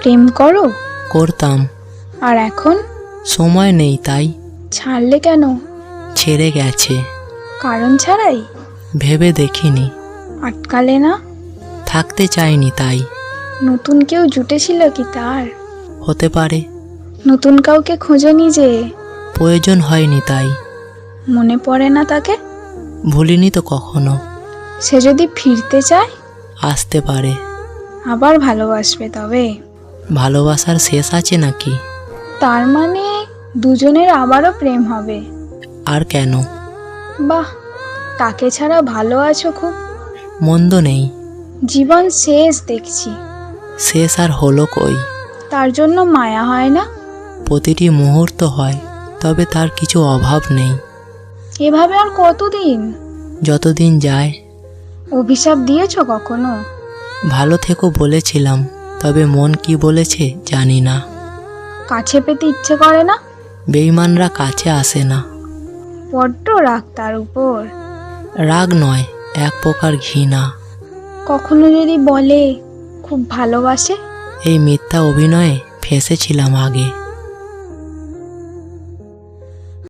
প্রেম করো? করতাম। আর এখন? সময় নেই তাই। ছাড়লে কেন? ছেড়ে গেছে। কারণ ছাড়াই? ভেবে দেখিনি। আটকালে না? থাকতে চাইনি তাই। নতুন কেউ জুটেছিল কি তার? হতে পারে। নতুন কাউকে খোঁজনি যে? প্রয়োজন হয়নি তাই। মনে পড়ে না তাকে? ভুলিনি তো কখনো। সে যদি ফিরতে চায়? আসতে পারে। আবার ভালোবাসবে তবে? ভালোবাসার শেষ আছে নাকি? তার মানে দুজনের আবারও প্রেম হবে? আর কেন? বাহ, তাকে ছাড়া ভালো আছো খুব। মন্দ নেই। জীবন শেষ দেখছি। শেষ আর হলো কই? তার জন্য মায়া হয় না? প্রতিটি মুহূর্ত হয়, তবে তার কিছু অভাব নেই। এভাবে আর কতদিন? যতদিন যায়। অভিশাপ দিয়েছো কখনো? ভালো থেকো বলেছিলাম, তবে মন কি বলেছে জানি না। কাছে পেতে ইচ্ছে করে না? বেঈমানরা কাছে আসে না। বড্ড রাগ তার উপর। রাগ নয়, এক প্রকার ঘৃণা। কখনো যদি বলে খুব ভালোবাসে? এই মিথ্যা অভিনয়ে ফেঁসেছিলাম আগে।